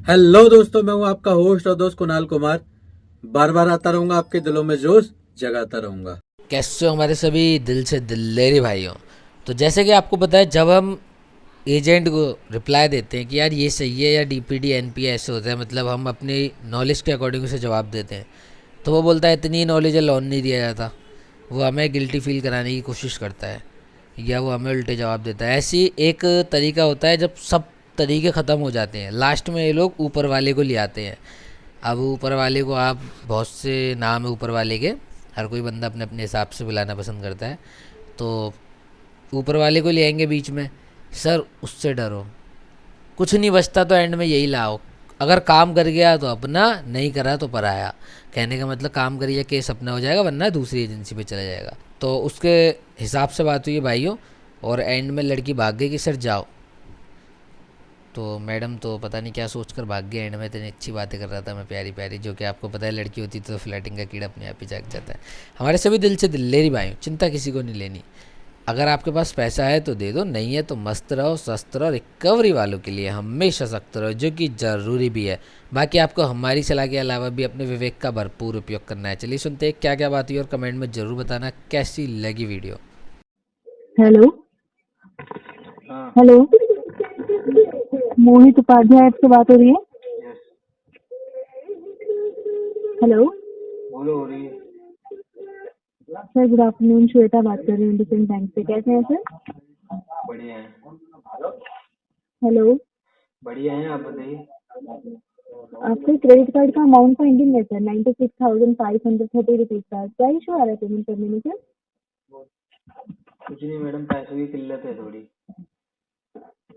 Hello दोस्तों, मैं हूं आपका होस्ट और दोस्त कुणाल कुमार। बार बार आता रहूंगा, आपके दिलों में जोश जगाता रहूंगा। कैसे हो हमारे सभी दिल से दिलेरी भाइयों। तो जैसे कि आपको पता है, जब हम एजेंट को रिप्लाई देते हैं कि यार ये सही है या डीपीडी एनपी ऐसे होता है, मतलब हम अपनी नॉलेज के अकॉर्डिंग उसे जवाब देते हैं, तो वो बोलता है इतनी नॉलेज है, लोन नहीं दिया जाता। वो हमें गिल्टी फील कराने की कोशिश करता है या वो हमें उल्टे जवाब देता है। ऐसी एक तरीका होता है जब सब तरीके ख़त्म हो जाते हैं, लास्ट में ये लोग ऊपर वाले को ले आते हैं। अब ऊपर वाले को आप, बहुत से नाम है ऊपर वाले के, हर कोई बंदा अपने अपने हिसाब से बुलाना पसंद करता है। तो ऊपर वाले को ले आएंगे बीच में, सर उससे डरो, कुछ नहीं बचता तो एंड में यही लाओ, अगर काम कर गया तो अपना, नहीं करा तो पराया। कहने का मतलब काम करिए केस अपना हो जाएगा, वरना दूसरी एजेंसी पे चला जाएगा। तो उसके हिसाब से बात हुई है भाइयों। और एंड में लड़की भाग गई कि सर जाओ। तो मैडम तो पता नहीं क्या सोचकर भाग गई, एंड में इतनी अच्छी बातें कर रहा था मैं, प्यारी प्यारी, जो कि आपको पता है लड़की होती तो फ्लर्टिंग का कीड़ा अपने आप ही जाग जाता है। हमारे सभी दिल से दिलेरी भाइयों, चिंता किसी को नहीं लेनी। अगर आपके पास पैसा है तो दे दो, नहीं है तो मस्त रहो, स्वस्थ रहो। रिकवरी वालों के लिए हमेशा सख्त रहो, जो कि ज़रूरी भी है। बाकी आपको हमारी सलाह के अलावा भी अपने विवेक का भरपूर उपयोग करना है। चलिए सुनते हैं क्या क्या बात हुई, और कमेंट में ज़रूर बताना कैसी लगी वीडियो। हेलो। हाँ। हेलो। मोहित उपाध्याय आपसे बात हो रही है? यस। हेलो बोलो, हो रही है। Sir, good afternoon. श्वेता बात कर रही हूँ डिफेंस बैंक से। कैसे हैं सर? बढ़िया है। हेलो। बढ़िया है, आप बताइए। आपके क्रेडिट कार्ड का अमाउंट पेंडिंग है सर, 96,530 रुपीज़ का। क्या इशू आ रहा है पेमेंट करने में सर? कुछ नहीं मैडम, पैसों की किल्लत है थोड़ी।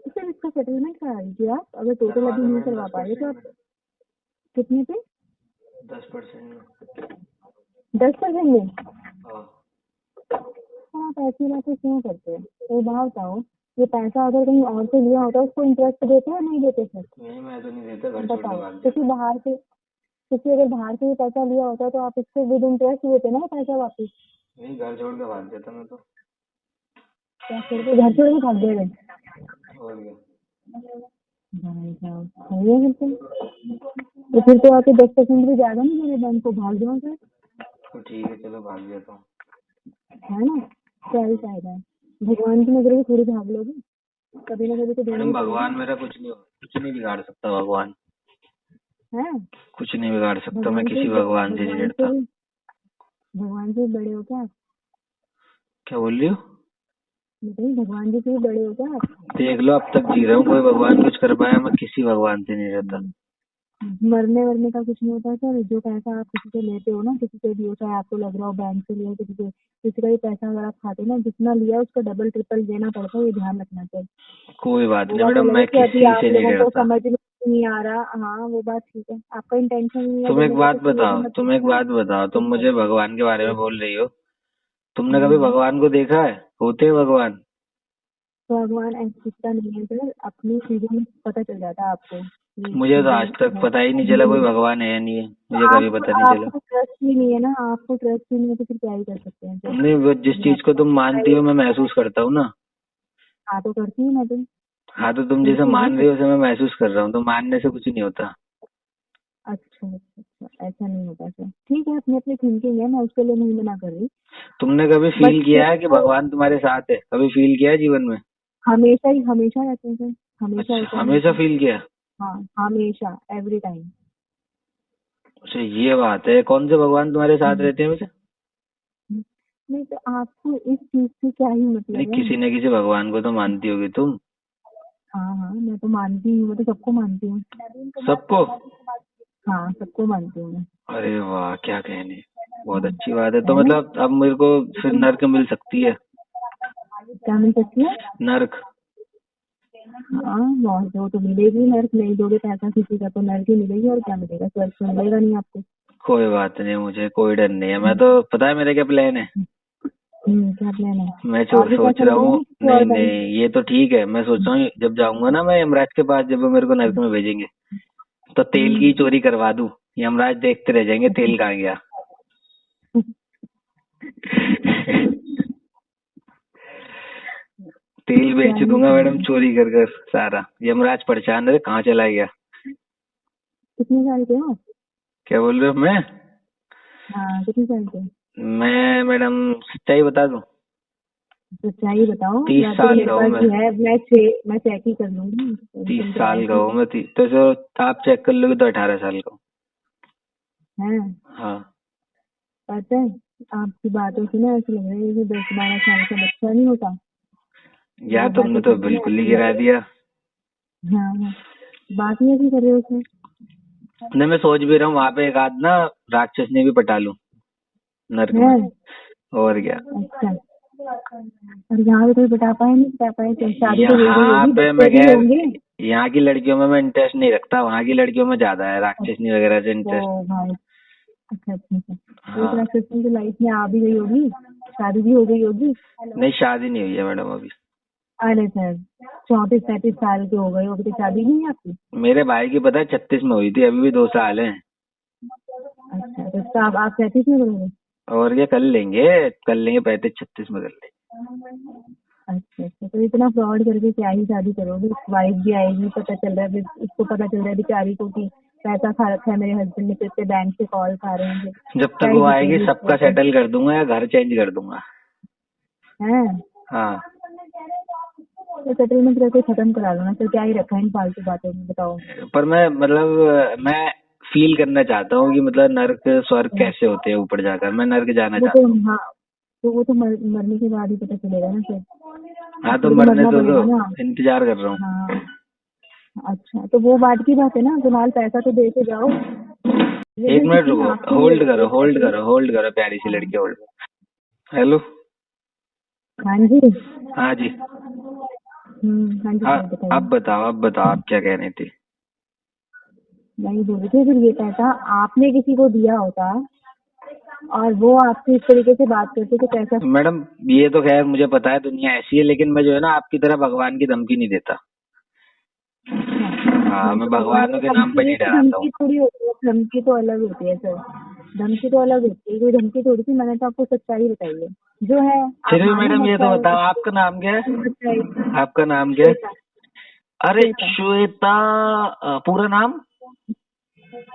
तो सर इसका सेटलमेंट करा दीजिए आप, अगर टोटल करवा अभी दो नहीं मैडम, करवा दस पा रहे तो परसेंट आप। में कितने पे? 10% में। 10% में? हाँ। हाँ, आप ऐसी बातें क्यों करते हैं? तो बात बताओ, ये पैसा अगर कहीं और से लिया होता है उसको इंटरेस्ट देते हैं नहीं देते सर? नहीं, मैं तो नहीं देता, घर छोड़ के बताओ। भाग क्योंकि जाता। बाहर से क्योंकि अगर बाहर से ही पैसा लिया होता तो आप इससे विद इंटरेस्ट देते ना पैसा वापस। नहीं, घर छोड़ के भाग जाता मैं तो। क्या छोड़ के घर छोड़ के भाग गए? और क्या। भाई साहब, सही है बिल्कुल। तो फिर तो आके 10% भी ज्यादा नहीं मेरे बैंक को भाग जाओ सर। तो ठीक है, चलो भाग जाता हूँ। है ना? क्या ही फायदा है? भगवान की नजर में थोड़ी भाग लोगे। कभी ना कभी तो देना मैडम, ही पड़ेगा। भगवान मेरा कुछ नहीं बिगाड़ सकता। भगवान है। कुछ नहीं बिगाड़ सकता, मैं भगवान से किसी भगवान से नहीं भगवान से डरता। भी भगवान से भी बड़े हो क्या आप? क्या बोल रही हो? बताइए, भगवान जी से भी बड़े हो क्या आप? देख लो, अब तक जी रहा हूँ, कोई भगवान कुछ कर पाया? मैं किसी भगवान से नहीं डरता। मरने वरने का कुछ नहीं होता सर। जो पैसा आप किसी से लेते हो ना, किसी से भी हो, चाहे आपको लग रहा हो बैंक से लिया, किसी का भी पैसा अगर आप खाते हो ना, जितना लिया उसका डबल ट्रिपल देना पड़ता है, ये ध्यान रखना सर। कोई बात वो नहीं बात मैडम, अलग है मैं कि अभी किसी आप से नहीं लोगों को डरता। समझ में नहीं आ रहा। हाँ, वो बात ठीक है, आपका इंटेंशन नहीं है तुम एक देने का बात तो फिर ये भी बताओ, मत तुम एक सोचना। बात बताओ, तुम मुझे भगवान के बारे में बोल रही हो। तुमने कभी हम्म। भगवान को देखा है? होते हैं भगवान? तो भगवान ऐसा दिखता नहीं है सर, अपनी चीजों में पता चल जाता है आपको ये मुझे तो चीजें आज तक हैं। पता ही नहीं चला कोई भगवान है या नहीं है, तो मुझे कभी आपको पता नहीं चला। आपको ट्रस्ट ही नहीं है ना, आपको ट्रस्ट ही नहीं है तो फिर क्या ही कर सकते हैं सर? नहीं, वो जिस ये चीज को आपका तुम मानती हो मैं महसूस करता हूँ ना। हाँ, तो करती हूँ मैं तो। हाँ, तो तुम वही जैसे तो है मान फिर। रही हो उसे मैं महसूस कर रहा हूँ, तो मानने से कुछ नहीं होता। अच्छा अच्छा अच्छा, ऐसा नहीं होता सर। ठीक है, अपनी अपनी थिंकिंग है, मैं उसके लिए नहीं मना कर रही। तुमने कभी बट फील किया है कि भगवान तुम्हारे साथ है? कभी फील किया है जीवन में? हमेशा रहते हैं सर। हमेशा अच्छा, होता है हमेशा बिल्कुल। फील किया? हाँ, हमेशा, एवरी टाइम। अच्छा, ये बात है। कौन से भगवान तुम्हारे साथ रहते हैं वैसे? नहीं तो आपको इस चीज से क्या ही नहीं, मतलब है? किसी न किसी भगवान को तो मानती होगी तुम। हाँ हाँ, मैं तो मानती हूँ, मैं तो सबको मानती हूँ। सबको? हाँ, सबको मानती हूँ मैं। अरे वाह, क्या कहने। बहुत अच्छी बात है। तो है ना? मतलब अब मेरे को फिर नर्क मिल सकती है? क्या मिल सकती है? नर्क? हाँ, बहुत वो तो मिलेगी। नर्क नहीं दोगे पैसा किसी का तो नर्क ही मिलेगी, और क्या मिलेगा? स्वर्ग तो मिलेगा नहीं आपको। कोई बात नहीं, मुझे कोई डर नहीं है। मैं तो, पता है मेरा क्या प्लान है? क्या प्लान है? मैं और भी सोच पैसा रहा हूँ। लगाएंगे किसी नहीं और बैंक नहीं, ये तो ठीक है। मैं सोच रहा हूँ जब जाऊंगा ना मैं यमराज के पास, जब वो मेरे को नर्क में भेजेंगे, तो तेल में? की चोरी करवा दूं। यमराज देखते रह जाएंगे तेल कहाँ गया। तेल क्या बेच ही दूंगा मैडम, कहें। चोरी कर कर सारा। यमराज परेशान है, कहाँ चला गया। कितने साल के हो? क्या बोल रहे हो? मैं हाँ, कितने साल के? मैं मैडम सच्चाई बता दूं, सच्चाई बताओ, 30 या तो साल मेरे का हूँ पास मैं। भी है, मैं चेक ही कर लूंगी, 30 टेंशन क्या साल है का फिर। हूँ मैं। तो जो आप चेक कर लोगे तो 18 साल का हूँ। है, हाँ पता है, आपकी बातों से ना ऐसा लग रहा है कि 10-12 साल का बच्चा नहीं होता। यार, आप तुमने बातें तो करते ना बिल्कुल ही ऐसा लग गिरा रहा दिया। है। हाँ हाँ, बात ही ऐसी कर रहे हो उसमें। नहीं, मैं सोच भी रहा हूँ वहां पे एक आध ना राक्षस ने भी पटा लूं नर्क है, में। और क्या। अच्छा। और यहाँ पे कोई बता पाए, नहीं बता पाए, तो शादी तो हो गई यहाँ होगी, पे बच्चे मैं भी खैर, होंगे। यहाँ की लड़कियों में मैं इंटरेस्ट नहीं रखता, वहाँ की लड़कियों में ज्यादा है राक्षसनी वगैरह से ओ इंटरेस्ट। भाई, अच्छा अच्छा अच्छा। तो एक हाँ, राक्षसी तो लाइफ में आ भी गई होगी, शादी भी हो गई होगी। नहीं शादी नहीं हुई है मैडम अभी। अरे सर, 34-35 साल के हो गए हो, अभी तो शादी नहीं है आपकी? मेरे भाई की पता है 36 में हुई थी, अभी भी 2 साल है। अच्छा, तो इसका आप 35 में करोगे? और क्या, कर लेंगे 35-36 में कर लेंगे। अच्छा अच्छा, तो इतना फ्रॉड करके क्या ही शादी करोगे? वाइफ भी आएगी, पता चल रहा है उसको, पता चल रहा है बेचारी को कि पैसा खा रखा है मेरे हस्बैंड ने, कितने बैंक से कॉल खा रहे हैं, जब क्या तक ही वो आएगी जीतेगी सबका उसको। सेटल कर दूंगा या घर चेंज कर दूंगा। है, हाँ, तो सेटलमेंट करके खत्म करा लो ना, तो क्या ही रखा है इन फालतू बातों में, बताओ। पर मैं मतलब मैं फील करना चाहता हूँ कि मतलब नर्क स्वर्ग कैसे होते हैं ऊपर जाकर। मैं नर्क जाना वो तो, चाहता हूँ। हाँ, तो वो तो मरने के बाद ही पता चलेगा ना फिर। हाँ, तो फिर तो मरने मरना दो पड़ेगा ना। इंतजार कर रहा हूँ। हाँ, अच्छा, तो वो बात की बात है ना, फिलहाल पैसा तो दे के जाओ। एक रीजन मिनट कितनी रुको, आपके लिए होल्ड करो होती है होल्ड पैसे। करो होल्ड करो, प्यारी सी हाँ लड़की होल्ड करो। हेलो। हाँ जी। हाँ जी। हाँ जी हाँ, सर, बताइए। अब बताओ आप क्या कह रही थी। नहीं बोल रही थी, फिर ये पैसा आपने किसी को दिया होता और वो आपसे इस तरीके से बात करते तो कैसा। मैडम ये तो खैर मुझे पता है दुनिया ऐसी है, लेकिन मैं जो है ना आपकी तरह भगवान की धमकी नहीं देता। अच्छा, हाँ, नहीं मैं तो भगवानों नहीं, के नाम पे धमकी नहीं तो डराता हूँ। धमकी थोड़ी होती है, धमकी तो अलग होती है सर। धमकी तो अलग होती है, कोई धमकी थोड़ी सी, मैंने तो आपको सच्चाई बताई है जो है। फिर आप भी मानो मैडम मत ये तो पाओ, बताओ आपका नाम क्या है? सच्चाई। आपका नाम क्या है? श्वेता। अरे श्वेता। श्वेता, पूरा नाम?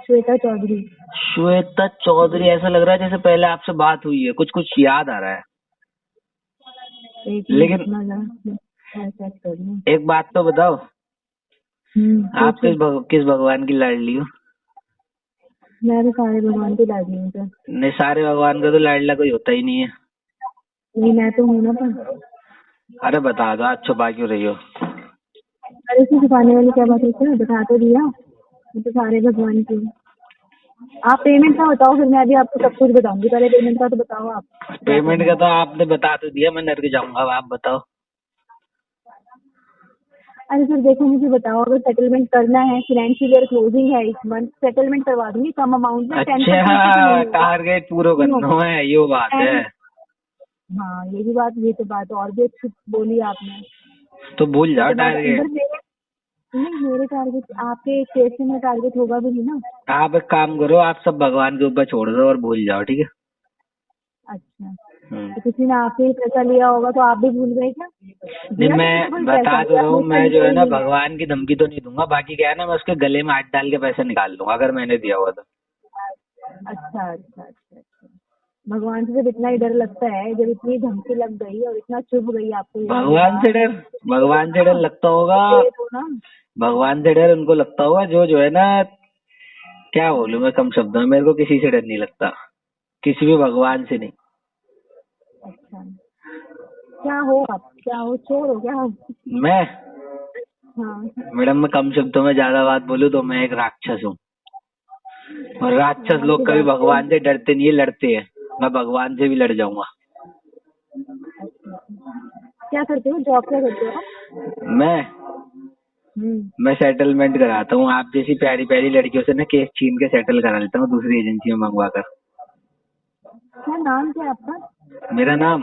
श्वेता चौधरी। श्वेता चौधरी। ऐसा लग रहा है जैसे पहले आपसे बात हुई है, कुछ कुछ याद आ रहा है। एक मिनट लेकिन रुकना जरा, मैं चेक कर लूँ। एक बात तो बताओ, आप पूछो। किस भगवान की लाडली हो? मैं तो सारे भगवान की लाडली हूँ सर। नहीं, सारे भगवान का तो लाडला कोई होता ही नहीं है। नहीं, मैं तो हूँ ना पर। अरे बता दो, आज छुपा क्यों रही हो? अरे इसमें छुपाने वाली क्या बात है सर, बता तो दिया, मैं तो सारे भगवान की हूँ। आप पेमेंट का बताओ, फिर मैं अभी आपको सब कुछ बताऊंगी, पहले पेमेंट का तो बताओ आप क्या पेमेंट करना का है। तो आपने बता तो दिया, मैं नर्क जाऊंगा। अब आप बताओ। अरे सर देखो, मुझे बताओ, अगर सेटलमेंट करना है, फाइनेंशियल ईयर क्लोजिंग है इस मंथ, सेटलमेंट करवा दूंगी कम अमाउंट में, 10% से तो अच्छा, नहीं होगा। टारगेट पूरा सुनो, करना है, यो बात है। 10। हाँ, ये भी बात, ये तो बात और भी अच्छी बोली आपने। तो भूल ये जाओ तो बात टारगेट। अंदर मेरे, नहीं मेरे टारगेट आपके केस में टारगेट होगा भी नहीं ना। आप एक काम करो, आप सब भगवान के ऊपर छोड़ दो और भूल जाओ, ठीक है? अच्छा, हम्म। तो किसी ने आपसे ही पैसा लिया होगा तो आप भी भूल गए क्या? नहीं, दिया किसी को मैं कोई पैसा, बता तो या रहा हूँ, मुझसे मैं जो लिया है ही ना नहीं है। भगवान की धमकी तो नहीं दूंगा। बाकी क्या है ना, मैं उसके गले में हाथ डाल के पैसा निकाल दूंगा अगर मैंने दिया हुआ तो। अच्छा अच्छा अच्छा अच्छा। भगवान से जब इतना ही डर लगता है, जब इतनी धमकी लग गई और इतना चुभ गई आपको ये वाली भगवान से बात, डर? तो भगवान से डर ना, लगता होगा। दे दो ना। भगवान से डर उनको लगता होगा जो है ना, क्या बोलूं मैं कम शब्दों में, मेरे को किसी से डर नहीं लगता, किसी भी भगवान से नहीं। अच्छा, क्या हो आप, क्या हो, चोर हो क्या हो? मैं हाँ। मैडम, मैं कम शब्दों में ज्यादा बात बोलूं तो मैं एक राक्षस हूँ। और राक्षस आपकी लोग कभी बात से। भगवान से डरते नहीं है, लड़ते हैं। मैं भगवान से भी लड़ जाऊंगा। अच्छा, क्या करते हो, जॉब क्या करते हो आप? मैं हम्म। मैं सेटलमेंट कराता हूँ। आप जैसी प्यारी प्यारी लड़कियों से ना केस छीन के सेटल करा लेता हूँ दूसरी एजेंसी में मंगवा कर। क्या नाम क्या है आपका? मेरा नाम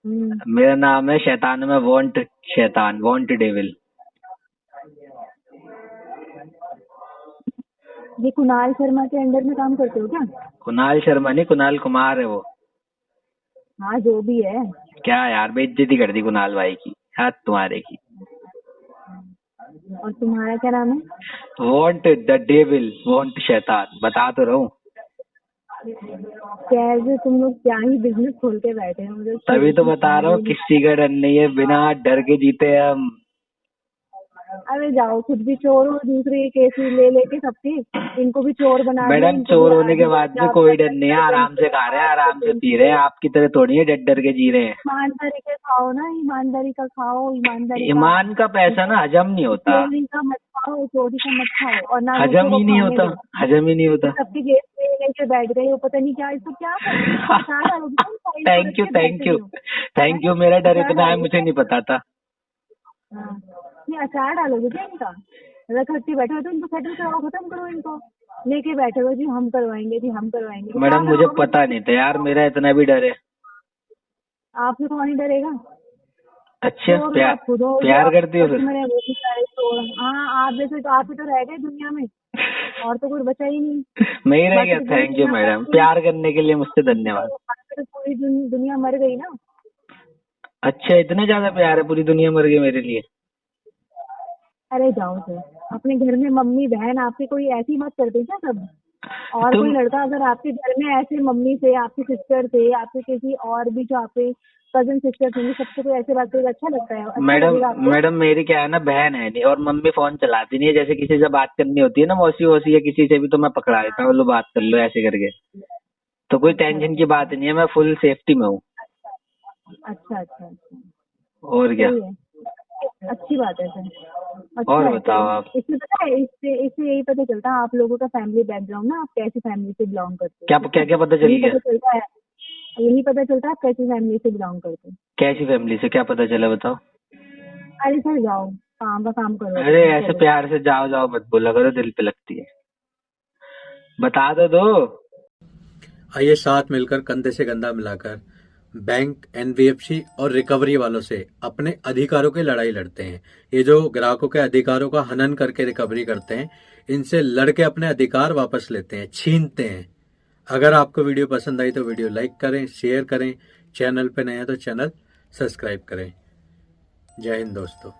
हम्म। मेरा नाम है शैतान में वॉन्ट, शैतान वॉन्ट डेविल। ये कुणाल शर्मा के अंडर में काम करते हो क्या? कुणाल शर्मा नहीं, कुणाल कुमार है वो। हाँ, जो भी है। क्या यार, बेइज्जती कर दी कुणाल भाई की, हाथ तुम्हारे की। और तुम्हारा क्या नाम है? वांट द डेविल, वांट शैतान, बता तो रहा हूँ। कैसे तुम लोग क्या ही बिजनेस खोल के बैठे हो, मुझे तभी तो बता रहा हूँ, किसी का डर नहीं है, बिना डर के जीते हैं हम। अरे जाओ, खुद भी चोर हो, दूसरे केस ले लेके सबके, इनको भी चोर बना दिया, मैडम इनको चोर भी होने के आज बाद भी जाओ, कोई डर नहीं है, आराम से खा रहे हैं, आराम से पी रहे हैं, आपकी तरह थोड़ी है डर डर के जी रहे हैं। ईमानदारी के खाओ ना, ईमानदारी का खाओ, ईमानदारी का। ईमान का पैसा ना हजम नहीं होता, चोरी का मत खाओ, चोरी का मत खाओ, और ना हजम दूसरों ही को नहीं खाने होता, दो। हजम ही नहीं होता। सबकी गेट पे लेके बैठ गए हो, पता नहीं क्या, इसको क्या करें, अचार डालोगे क्या? Thank you, thank you, thank you, मेरा डर इतना है, मुझे नहीं पता था। हाँ, ये अचार डालोगे क्या इनका? रख रखते बैठे हो तो इनको सेटल कराओ, खत्म करो इनको। लेके बैठे हो जी हम करवाएंगे, जी हम करवाएंगे, तो मैडम क्या मुझे कराओगे? पता नहीं था यार, मेरा इतना भी डर है। आपसे कौन ही डरेगा? अच्छा, चोर प्यार आप खुद हो, प्यार करती हो फिर? मैंने वो भी सारे चोर। हाँ, आप जैसे तो आप ही तो रह गए दुनिया में, और तो कोई बचा ही नहीं। मैं ही रह गया। बाकी तो पूरी थैंक यू दुनिया मैडम, मर प्यार करने के लिए मुझसे धन्यवाद। गई, बाकी तो पूरी दुनिया मर गई ना। अच्छा, इतना ज्यादा प्यार है, पूरी दुनिया मर गई मेरे लिए। अरे जाओ सर, अपने घर में मम्मी बहन आपकी कोई ऐसी मत करते क्या सब? और कोई लड़का अगर आपके घर में ऐसे मम्मी से, आपके सिस्टर से, आपके किसी और भी जो आपके कजन सिस्टर होंगे, सबसे कोई ऐसे बात करेगा, अच्छा लगता है? अच्छा मैडम लगेगा आपको? मैडम मेरी क्या है ना, बहन है नहीं, और मम्मी फोन चलाती नहीं है। जैसे किसी से बात करनी होती है ना, मौसी वौसी या किसी से भी, तो मैं पकड़ा देता हूँ, लो बात कर लो ऐसे करके। तो कोई टेंशन की बात नहीं है, मैं फुल सेफ्टी में हूँ। अच्छा अच्छा अच्छा, और क्या। सही है, अच्छी बात है सर। अच्छा और है बताओ सर। आप। इससे पता है, इससे इससे यही पता चलता है आप लोगों का फैमिली बैकग्राउंड ना, आप कैसी फैमिली से बिलोंग करते हो। क्या क्या क्या पता चल यही गया? पता चलता है, यही पता चलता है आप कैसी फैमिली से बिलोंग करते हो। कैसी फैमिली से क्या पता चला, बताओ। अरे सर जाओ, काम का काम करो अरे अपना, ऐसे चलो। प्यार से जाओ जाओ मत बोला करो, दिल पे लगती है। बता तो दो। आइए साथ मिलकर कंधे से कंधा मिलाकर बैंक, एनबीएफसी और रिकवरी वालों से अपने अधिकारों की लड़ाई लड़ते हैं। ये जो ग्राहकों के अधिकारों का हनन करके रिकवरी करते हैं, इनसे लड़के अपने अधिकार वापस लेते हैं, छीनते हैं। अगर आपको वीडियो पसंद आई तो वीडियो लाइक करें, शेयर करें, चैनल पे नए हैं तो चैनल सब्सक्राइब करें। जय हिंद दोस्तों।